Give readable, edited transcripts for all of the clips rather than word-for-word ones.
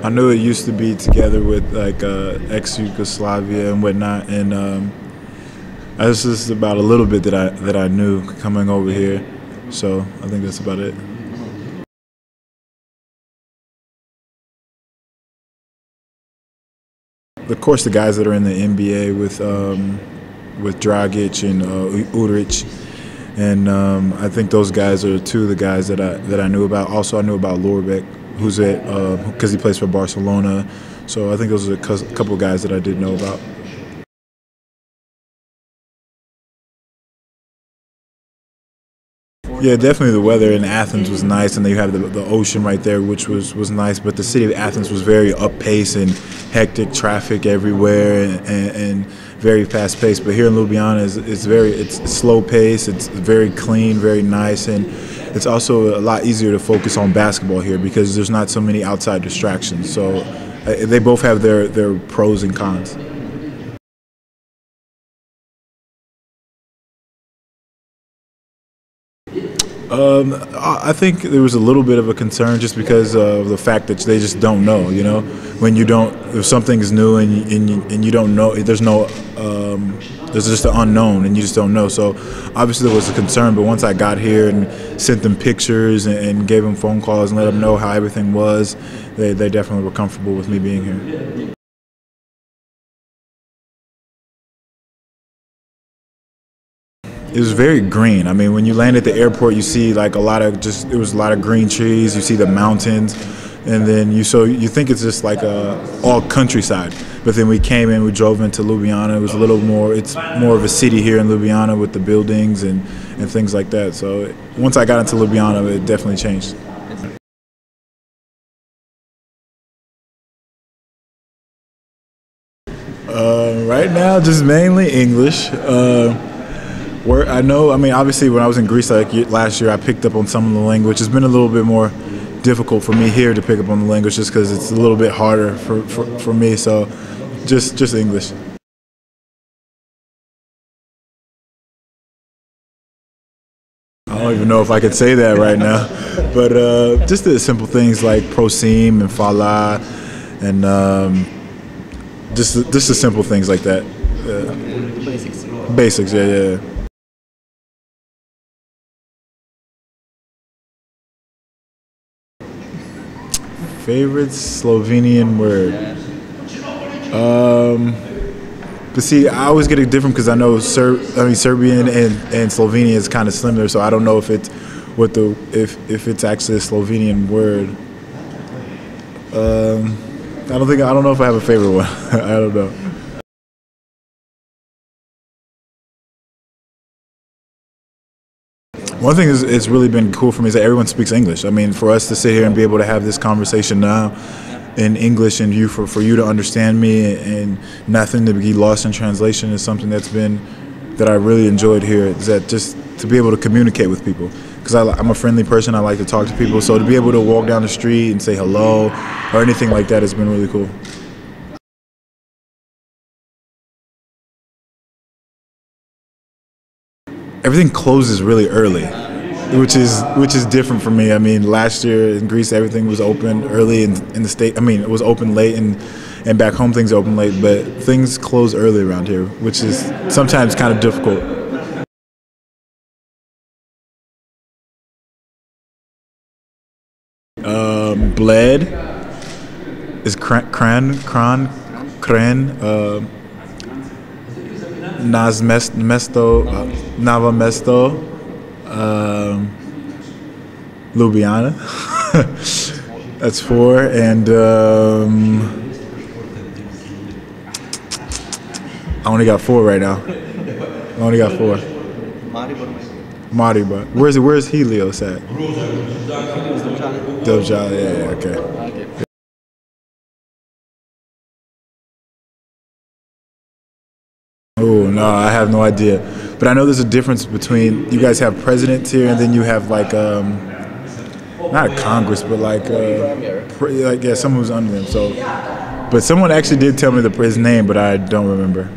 I knew it used to be together with like ex-Yugoslavia and whatnot, and that's just about a little bit that I knew coming over here. So I think that's about it. Of course, the guys that are in the NBA with Dragic and Udrich, and I think those guys are two of the guys that I knew about. Also, I knew about Lorbeck, who's at because he plays for Barcelona. So I think those are a couple of guys that I did know about. Yeah, definitely the weather in Athens was nice, and then you have the ocean right there, which was nice. But the city of Athens was very up-paced and hectic, traffic everywhere, and very fast-paced. But here in Ljubljana, it's slow-paced, it's very clean, very nice, and it's also a lot easier to focus on basketball here because there's not so many outside distractions. So they both have their pros and cons. I think there was a little bit of a concern just because of the fact that they just don't know. You know, when you don't, if something is new and you don't know, there's just the unknown and you just don't know. So obviously there was a concern, but once I got here and sent them pictures and gave them phone calls and let them know how everything was, they definitely were comfortable with me being here. It was very green. I mean, when you land at the airport, you see like it was a lot of green trees. You see the mountains, and then you think it's just like all countryside. But then we came in, we drove into Ljubljana. It was a little more. It's more of a city here in Ljubljana with the buildings and things like that. So once I got into Ljubljana, it definitely changed. Right now, just mainly English. I mean, obviously, when I was in Greece last year, I picked up on some of the language. It's been a little bit more difficult for me here to pick up on the language just because it's a little bit harder for me. So, just English. I don't even know if I could say that right now, but just the simple things like prosim and fala, and just the simple things like that. Basics. Basics, yeah. Favorite Slovenian word? But see, I always get it different because I know Serbian and Slovenian is kind of similar, so I don't know if it's if it's actually a Slovenian word. I don't know if I have a favorite one. I don't know. One thing it's really been cool for me is that everyone speaks English. I mean, for us to sit here and be able to have this conversation now in English and for you to understand me and nothing to be lost in translation is something that I really enjoyed here. Is that just to be able to communicate with people, because I'm a friendly person. I like to talk to people. So to be able to walk down the street and say hello or anything like that has been really cool. Everything closes really early, which is different for me. I mean, last year in Greece, everything was open early in the state. I mean, it was open late, and back home things open late. But things close early around here, which is sometimes kind of difficult. Bled is kran. Nava Mesto, Ljubljana. That's 4, and I only got 4 right now. I only got 4. Maribor. Where's Helios at? Dobjala, yeah, okay. Oh no, I have no idea. But I know there's a difference between you guys have presidents here, and then you have like not a Congress, but like yeah, someone who's under them. So, but someone actually did tell me his name, but I don't remember.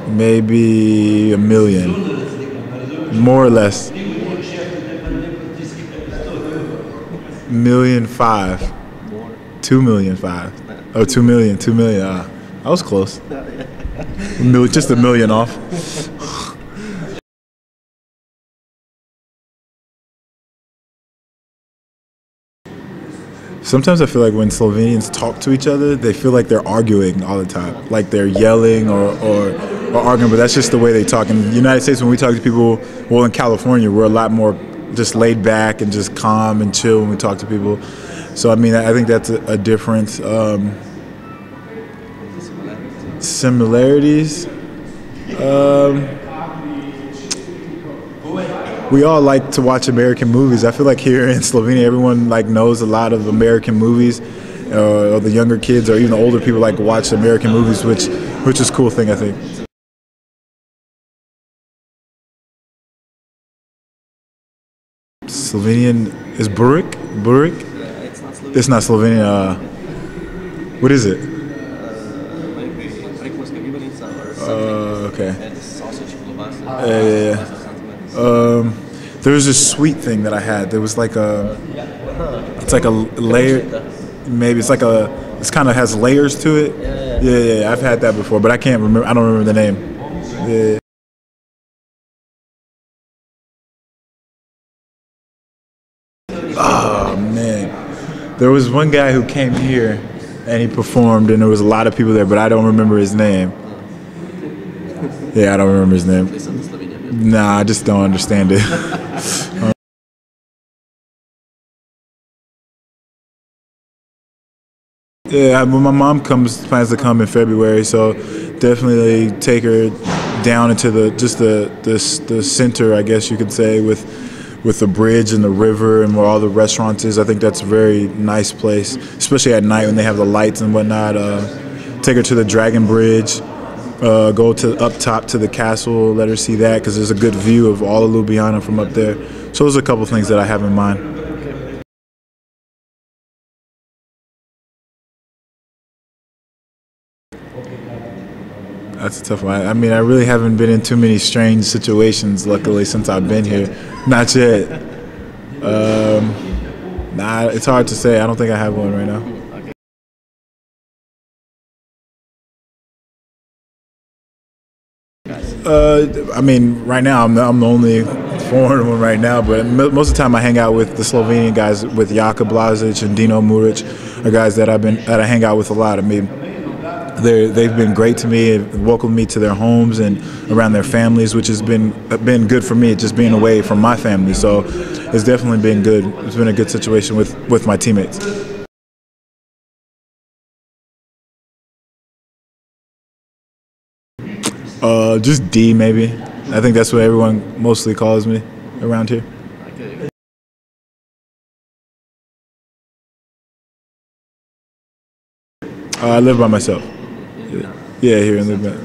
Maybe 1 million, more or less. 1,000,005. More. 2,000,005. Oh, 2 million. 2 million. I was close. Just a million off. Sometimes I feel like when Slovenians talk to each other, they feel like they're arguing all the time, like they're yelling or arguing, but that's just the way they talk. In the United States, when we talk to people, well, in California, we're a lot more just laid back and just calm and chill when we talk to people. So, I mean, I think that's a difference. Similarities? We all like to watch American movies. I feel like here in Slovenia, everyone like knows a lot of American movies, or the younger kids or even the older people like to watch American movies, which is a cool thing, I think. Slovenian is Burik? Burik? It's not Slovenian. It's not Slovenian. What is it? Maybe Prekmurska gibanica or something. Okay. And the sausage klobasa. Yeah. There was this sweet thing that I had. There was like it's like a layer. Maybe it's like it kind of has layers to it. Yeah. I've had that before, but I can't remember. I don't remember the name. Yeah. Oh man, there was one guy who came here and he performed, and there was a lot of people there, but I don't remember his name. Yeah, I don't remember his name. Nah, I just don't understand it. Yeah, when my mom plans to come in February, so definitely take her down into the center, I guess you could say, with the bridge and the river and where all the restaurants is. I think that's a very nice place, especially at night when they have the lights and whatnot. Take her to the Dragon Bridge. Go up top to the castle, let her see that, because there's a good view of all of Ljubljana from up there. So those are a couple things that I have in mind. That's a tough one. I mean, I really haven't been in too many strange situations, luckily, since I've been here. Not yet. Nah, it's hard to say. I don't think I have one right now. I mean, right now I'm the only foreign one right now, but most of the time I hang out with the Slovenian guys, with Jaka Blažić and Dino Muric, are guys that I hang out with a lot. I mean, they've been great to me, welcomed me to their homes and around their families, which has been good for me, just being away from my family. So it's definitely been good. It's been a good situation with my teammates. Just D, maybe. I think that's what everyone mostly calls me around here. I live by myself. Yeah, here in Ljubljana.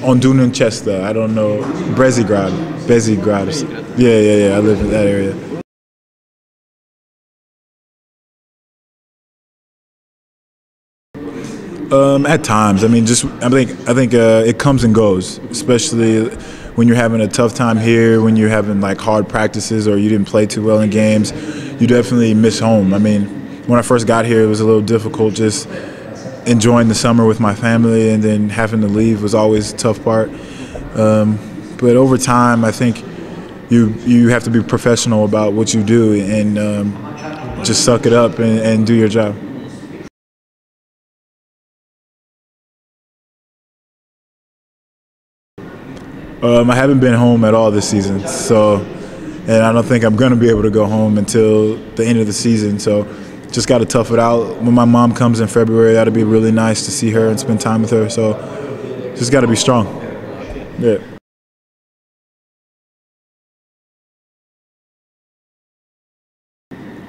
On Dunan Chesta, I don't know. Bezigrad. Yeah. I live in that area. At times, I mean, I think it comes and goes, especially when you're having a tough time here, when you're having like hard practices or you didn't play too well in games. You definitely miss home. I mean, when I first got here, it was a little difficult just enjoying the summer with my family, and then having to leave was always a tough part. But over time, I think you have to be professional about what you do and just suck it up and do your job. I haven't been home at all this season, and I don't think I'm going to be able to go home until the end of the season. So just got to tough it out. When my mom comes in February, that'll be really nice to see her and spend time with her. So just got to be strong. Yeah.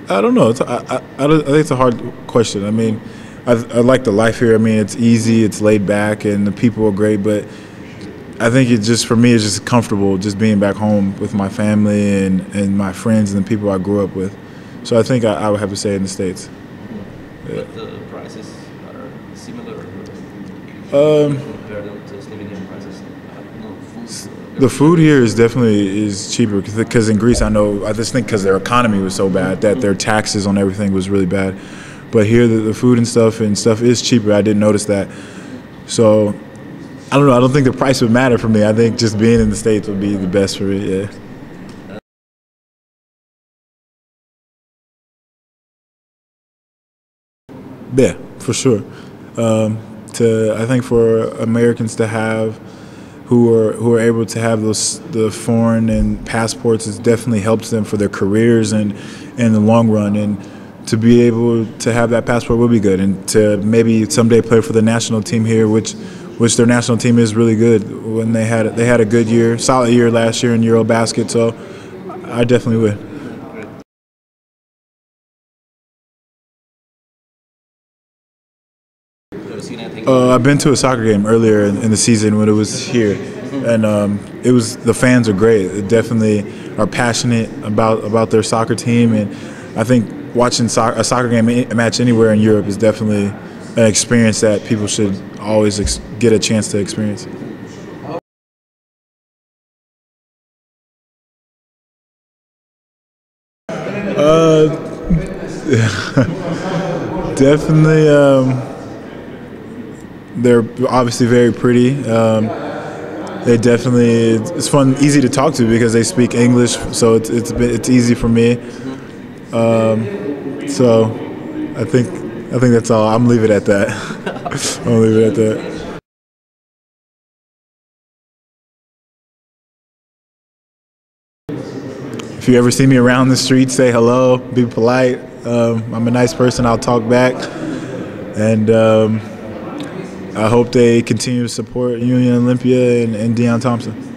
I don't know. I think it's a hard question. I mean, I like the life here. I mean, it's easy, it's laid back, and the people are great, but I think for me, it's just comfortable just being back home with my family and my friends and the people I grew up with. So I think I would have to say in the States. Yeah. But the prices are similar? Compare them to Slovenian prices? The food here is definitely cheaper because in Greece, I just think because their economy was so bad that their taxes on everything was really bad. But here, the food and stuff is cheaper. I didn't notice that. So I don't know. I don't think the price would matter for me. I think just being in the States would be the best for me. Yeah. Yeah, for sure. I think for Americans to have who are able to have the foreign and passports, it definitely helps them for their careers and in the long run. And to be able to have that passport will be good, and to maybe someday play for the national team here, which their national team is really good. When they had a good year, solid year last year in Eurobasket, so I definitely would. I've been to a soccer game earlier in the season when it was here, and the fans are great. They definitely are passionate about their soccer team, and I think watching a soccer game, a match anywhere in Europe is definitely an experience that people should always get a chance to experience. Definitely. They're obviously very pretty. It's fun, easy to talk to because they speak English, so it's easy for me. So I think that's all. I'm leave it at that. I'll leave it at that. If you ever see me around the street, say hello, be polite. I'm a nice person. I'll talk back, and I hope they continue to support Union Olympia and Deon Thompson.